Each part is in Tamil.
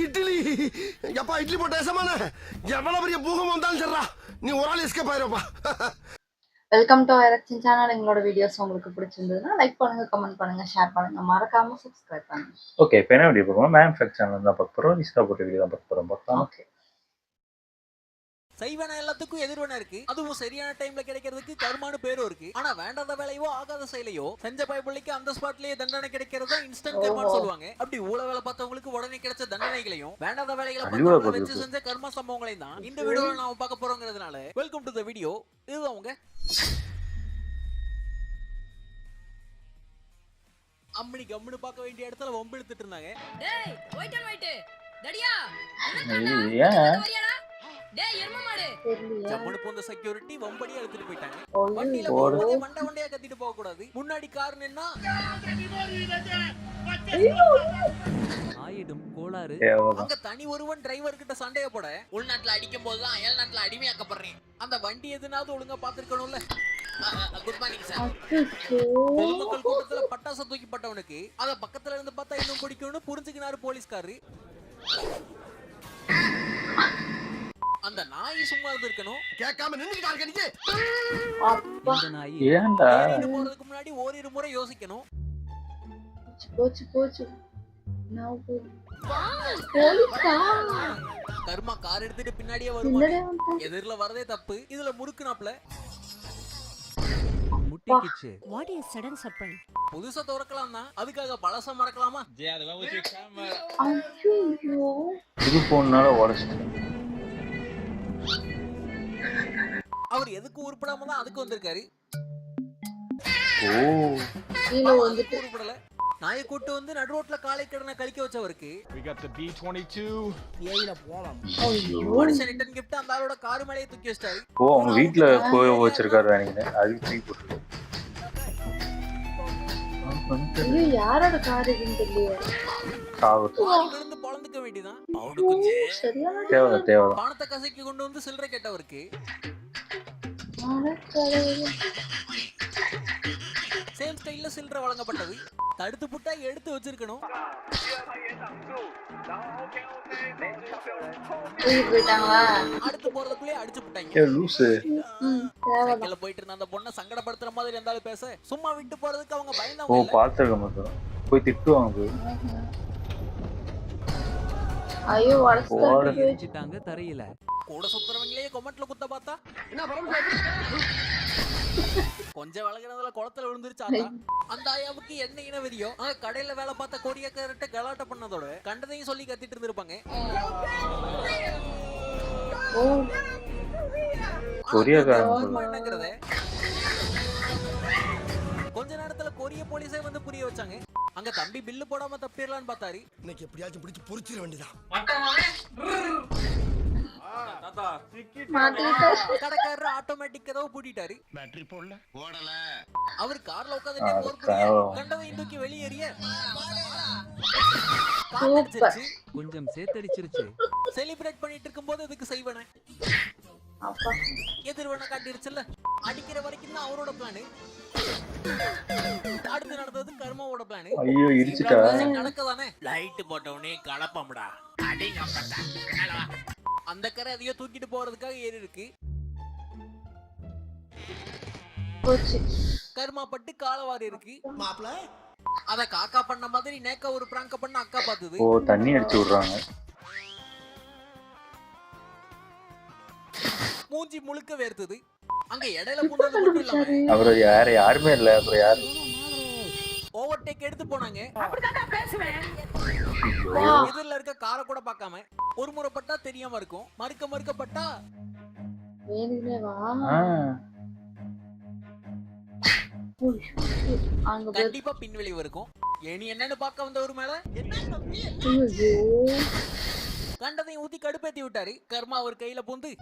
இட்லி எப்பா இட்லி போட்ட சமான எவ்வளவு பெரிய பூகம் வந்தாலும் சரிடா நீ ஒரு ஆள் எஸ்கேப் ஆயிருப்பா. Welcome to election channel. எங்களோட வீடியோஸ் உங்களுக்கு பிடிச்சிருந்ததுன்னா லைக் பண்ணுங்க, கமெண்ட் பண்ணுங்க, ஷேர் பண்ணுங்க, மறக்காம சப்ஸ்கிரைப் பண்ணுங்க. ஓகே, இப்போ என்ன வீடியோ பார்க்கணும்? மேம் சேனல் தான் பார்க்க போகிறோம். இன்ஸ்டா போட்ட வீடியோ தான் பார்க்க போகிறோம். ஓகே, செய்வன எல்லாத்துக்கும் எதிர்வன இருக்கு. அதுவும் சரியான டைம்ல கிடைக்கிறதுக்கு கர்மானு பேரும் இருக்கு. ஆனா வேண்டாத வேலையோ ஆகாத செயலையோ செஞ்ச பயப்புள்ளிக்கு அந்த ஸ்பாட்லயே தண்டனை கிடைக்கிறதா இன்ஸ்டன்ட் கர்மான்னு சொல்லுவாங்க. அப்படி ஊழ வேலை பார்த்தவங்களுக்கு உடனே கிடைச்ச தண்டனைகளையும் வேண்டாத வேலைகளை வச்சு செஞ்ச கர்ம சம்பவங்களையும் தான் இந்த வீடியோல நாம பார்க்க போறோங்கிறதுனால வெல்கம் டு தி வீடியோ. இதுதான் அவங்க அம்மனி கம்முன்னு பார்க்க வேண்டிய இடத்துல வம்பு எடுத்துட்டு இருந்தாங்க. டேய் ஒயிட் அண்ட் ஒயிட் டடியா டேய் எரும மாடு ஜம்முன்னு போந்த செக்யூரிட்டி வம்படியா எடுத்துட்டு போயிட்டாங்க. வண்டியில போகும்போது வண்டையா கத்திட்டு போக கூடாது. முன்னாடி கார் நின்னா ஆயிடும் கோளாறு. அங்க தனி ஒருவன் டிரைவர் கிட்ட சண்டைய போட உள்நாட்டுல அடிக்கும் போதுதான் அயல் நாட்டுல அடிமையாக்கப்படுறேன். அந்த வண்டி எதுனாவது ஒழுங்கா பாத்துருக்கணும்ல. Good morning sir. பொதுமக்கள் கூட்டத்துல பட்டாசு தூக்கி பட்டவனுக்கு அத பக்கத்துல இருந்து பார்த்தா இன்னும் பிடிக்கும்னு புரிஞ்சுக்கினாரு போலீஸ்காரரு. அந்த நாய் சும்மா இருக்கணும், கேட்காம நின்னுக்கிட்டாங்க. நீங்க இந்த நாய் போறதுக்கு முன்னாடி ஓரிரு முறை யோசிக்கணும். போச்சு கர்மா கார் எடுத்துட்டு பின்னாடியே வருவாங்க. எதிரில வரதே தப்பு. இதுல முறுக்குனாப்ல முட்டிக்கிச்சு. What is sudden surprise? புதுசா திறக்கலாம் தான், அதுக்காக பழச மறக்கலாமா? இது போனால உடைச்சிட்டு அவர் எதுக்கு உருப்படாம தான் அதுக்கு வந்திருக்காரு. உருப்படல. நாயை கூட்டு வந்து நடு ரோட்ல காலை கடனை கழிக்க வச்சவருக்கு மனுஷன் ரிட்டர்ன் கிஃப்ட் அந்த ஆளோட கார் மேலேயே தூக்கி வச்சிட்டாரு. அவங்க வீட்டுல போய் வச்சிருக்காரு நினைக்கிறேன். அதுக்கு தூக்கி போட்டு யாரோட கார் இதுன்னு தெரியல. இருந்து பொழந்துக்க வேண்டியதான். தேவை பணத்தை கசைக்கு கொண்டு வந்து சில்லறை கேட்டவருக்கு சேம் ஸ்டைல்ல சில்லறை வழங்கப்பட்டது. தடுத்து புட்டா எடுத்து வச்சிருக்கணும். அடுத்து போறதுக்குள்ளே அடிச்சு புட்டாங்க. சைக்கிள்ல போயிட்டு இருந்த அந்த பொண்ணை சங்கடப்படுத்துற மாதிரி இருந்தாலும் பேச சும்மா விட்டு போறதுக்கு அவங்க பயந்தாங்க. பாத்துக்க மாட்டோம், போய் திட்டுவாங்க. ஐயோ வளைச்சிட்டாங்க தரையில. கூட சுத்துறவங்களே கொமெண்ட்ல குத்த பார்த்தா கொஞ்சம் வளர்கிறதுல குளத்துல விழுந்துருச்சாங்க. அந்த ஆயாவுக்கு என்ன இனவெறியோ கடையில வேலை பார்த்த கொரியக்காரர்கிட்ட கலாட்ட பண்ணதோட கண்டதையும் சொல்லி கத்திட்டு இருந்திருப்பாங்க. என்னங்கிறத கொஞ்ச நேரத்துல கொரிய போலீஸே வந்து புரிய வச்சாங்க. அங்க தம்பி பில்லு போடாம தப்பிடலான்னு பார்த்தாரு. இன்னைக்கு எப்படியாச்சும் பிடிச்சு பொறிச்சிட வேண்டியதான். கடைக்காரர் ஆட்டோமேட்டிக் கதவு பூட்டிட்டாரு. பேட்டரி போடல. அவர் கார்ல உட்கார்ந்து கண்டதையும் தூக்கி வெளியேறிய கொஞ்சம் சேத்தடிச்சிருச்சு. செலிப்ரேட் பண்ணிட்டு இருக்கும் போது அதுக்கு செய்வன எதிர்வன காட்டிருச்சுல்ல. அடிக்கிற வரைக்கும் தான் அவரோட பிளானு. அடுத்து நடந்தது கர்மாவோட பிளானு. ஐயோ இடிச்சிட்டா. நடக்கதானே லைட் போட்டவனே கலப்பம்டா. அந்த கரை அதையோ தூக்கிட்டு போறதுக்காக ஏறி இருக்கு. கர்மா பட்டு காலவாரி இருக்கு. மாப்ள அத காக்கா பண்ண மாதிரி நேக்கா ஒரு பிராங்க பண்ண அக்கா பார்த்தது. தண்ணி அடிச்சு விடுறாங்க. மூஞ்சி முழுக்க வேர்த்தது. அங்க இடையில பூந்தது மட்டும் இல்லாம அப்புறம் யாருமே இல்ல. அப்புறம் யாரு ஓவர்டேக் எடுத்து போனாங்க. எதிரில இருக்க காரை கூட பார்க்காம ஒரு முறை பட்டா தெரியாம இருக்கும், மறுக்கப்பட்டா கண்டிப்பா பின்விளைவு இருக்கும். இனி என்னன்னு பார்க்க வந்த ஒரு மேல கண்டதையும் ஊத்தி கடுப்பேத்தி விட்டாரு. கர்மா அவர் கையில பூந்து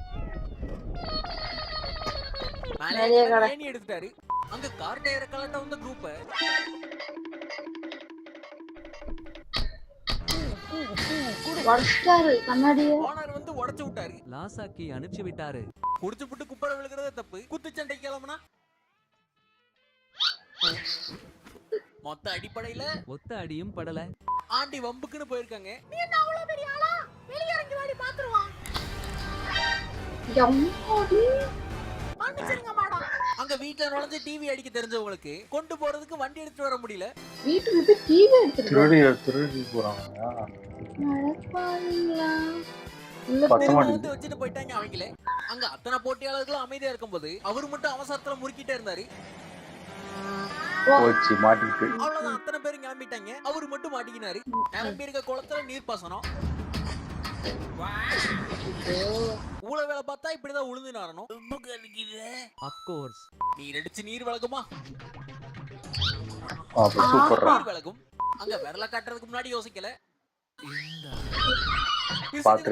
ஏணி எடுத்துட்டாரு. அங்க கார் டயரை கலட்ட வந்த குரூப்ப ஓனர் வந்து உடைச்சு விட்டாரு. லாசாக்கி அனுப்பிச்சு விட்டாரு. குடிச்சு புட்டு குப்பரை விழுகிறதே தப்பு. குத்துச்சண்டை கிளம்புனா மொத்த அடிப்படையில ஒத்த அடியும் படல. ஆண்டி வம்புக்குன்னு போயிருக்காங்க. நீ என்ன அவ்வளவு பெரிய ஆளா? வெளிய இறங்கி வாடி பாத்துருவான். மன்னிச்சிருங்க மேடம். அங்க வீட்ல நுழைஞ்சு டிவி அடிக்க தெரிஞ்சவங்களுக்கு கொண்டு போறதுக்கு வண்டி எடுத்துட்டு வர முடியல. வீட்டுக்கு விட்டு டிவி எடுத்துட்டு திருடி போறாங்க. வந்து வச்சுட்டு போயிட்டாங்க அவங்களே. அங்க அத்தனை போட்டியாளர்களும் அமைதியா இருக்கும்போது அவரு மட்டும் அவசரத்துல முறுக்கிட்டே இருந்தாரு. போச்சு மாட்டிக்கிட்டு. அவ்வளவுதான், அத்தனை பேரும் கிளம்பிட்டாங்க. அவரு மட்டும் மாட்டிக்கினாரு. நிரம்பி இருக்க குளத்துல நீர் பாசனம். ஊழ வேலை பார்த்தா இப்படிதான் உழுந்து நாரணும். நீர் அடிச்சு நீர் வழங்குமா? சூப்பர். நீர் வழங்கும். அங்க விரல காட்டுறதுக்கு முன்னாடி யோசிக்கல.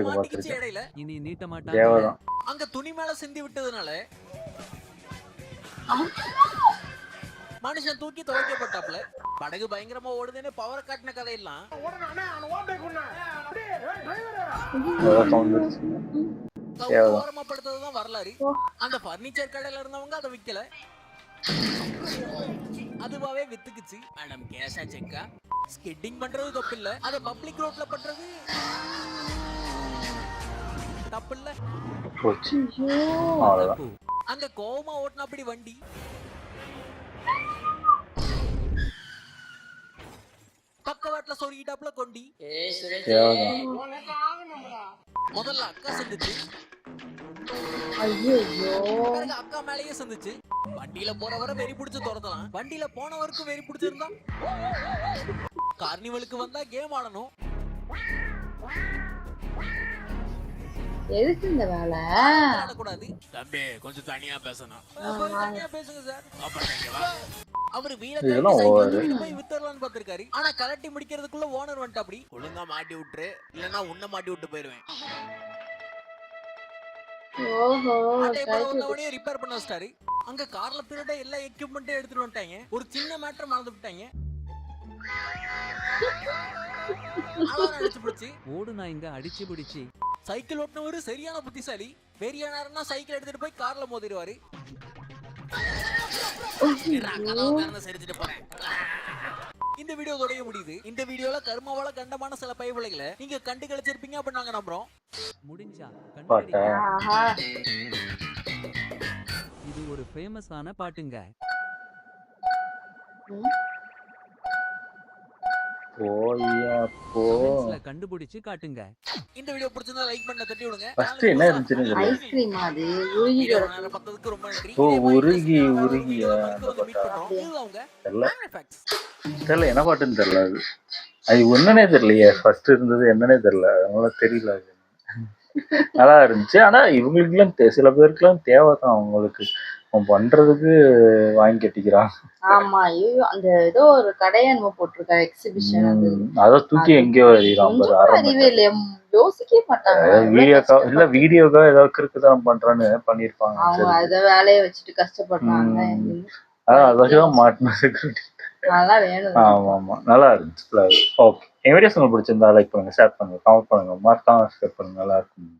மாட்டிக்கிச்சு இடையில. இனி நீட்ட மாட்டாங்க. அங்க துணி மேல சிந்தி விட்டதுனால மனுஷன் தூக்கி துவைக்கப்பட்டாப்ல. படகு பயங்கரமா ஓடுதுன்னு பவரை காட்டின கதையெல்லாம் ஓரமாப்படுத்ததுதான் வரலாறு. அந்த பர்னிச்சர் கடையில இருந்தவங்க அதை விக்கல, அதுவாவே வித்துக்குச்சு. மேடம் கேஷா செக்கா? ஸ்கெட்டிங் பண்றது தப்பு இல்ல, அத பப்ளிக் ரோட்ல பண்றது தப்பு இல்ல. அங்க கோவமா ஓட்டுனா அப்படி வண்டி பக்கவாட்டுல சொருகிட்டாப்ல கொண்டி. முதல்ல அக்கா செஞ்சுச்சு, பிறகு அக்கா மேலேயே செஞ்சுச்சு. வண்டியில போறவரை வெறி பிடிச்சு துரத்தலாம், வண்டியில போனவருக்கும் வெறி பிடிச்சிருந்தா கார்னிவலுக்கு வந்தா கேம் ஆடணும். எதுக்கு இந்த வேலை? ஆடக்கூடாது. தம்பி கொஞ்சம் தனியா பேசணும். தனியா பேசுங்க சார். அவரு வீட போய் வித்தரலான்னு பாத்திருக்காரு. ஆனா கலட்டி முடிக்கிறதுக்குள்ள ஓனர் வந்துட்டு அப்படி ஒழுங்கா மாட்டி விட்டுரு, இல்லன்னா உன்ன மாட்டி விட்டு போயிருவேன். ரிப்பேர் பண்ண வச்சிட்டாரு. அங்க கார்ல திருட எல்லா எக்யூப்மெண்ட்டும் எடுத்துட்டு வந்துட்டாங்க. ஒரு சின்ன மேட்டர் மறந்து விட்டாங்க. அடிச்சு பிடிச்சி ஓடு நான் இங்க அடிச்சு பிடிச்சி. சைக்கிள் ஓட்டுனவரு சரியான புத்திசாலி. வெறியானாருன்னா சைக்கிள் எடுத்துட்டு போய் கார்ல மோதிடுவாரு. இந்த வீடியோ தொடங்க முடியுது. இந்த வீடியோல கர்மாவால கண்டமான சில பைபிளைகளை நீங்க கண்டு கழிச்சிருப்பீங்க அப்ப நாங்க நம்புறோம். முடிஞ்சா ஆஹா. இது ஒரு ஃபேமஸான பாட்டுங்க. கண்டுபிடிச்சு காட்டுங்க. இந்த வீடியோ பிடிச்சிருந்தா லைக் பண்ண தட்டி விடுங்க. ஃபர்ஸ்ட் என்ன இருந்துச்சுன்னு ஐஸ்கிரீம் அது உருகி பார்த்ததுக்கு ரொம்ப நன்றி. உருகி தெரியல என்ன பாட்டுன்னு தெரியல. அது ஒண்ணுனே தெரியலையே. ஃபர்ஸ்ட் இருந்தது என்னன்னே தெரியல, அதனால தெரியல. நல்லா இருந்துச்சு. ஆனா இவங்களுக்கு எல்லாம் சில பேருக்கு எல்லாம் தேவைதான். அவங்களுக்கு பண்றதுக்கு வாங்கி கட்டிக்கிறான். ஆமா, அந்த ஏதோ ஒரு கடையை நம்ம போட்டிருக்கா எக்ஸிபிஷன், அத தூக்கி எங்கேயோ யோசிக்கவே மாட்டாங்க. வீடியோக்கா ஏதாவது கிறுக்குதான் பண்றான்னு பண்ணிருப்பாங்க. அவங்க அத வேலையை வச்சுட்டு கஷ்டப்படுறாங்க. அதான் மாட்டினது. ஆமா ஆமா நல்லா இருந்துச்சு. ஓகே, என் வீடியோஸ் உங்களுக்கு பிடிச்சிருந்தா லைக் பண்ணுங்க, ஷேர் பண்ணுங்க, கமெண்ட் பண்ணுங்க, மறக்காம சப்ஸ்கிரைப் பண்ணுங்க. நல்லா இருக்கும்.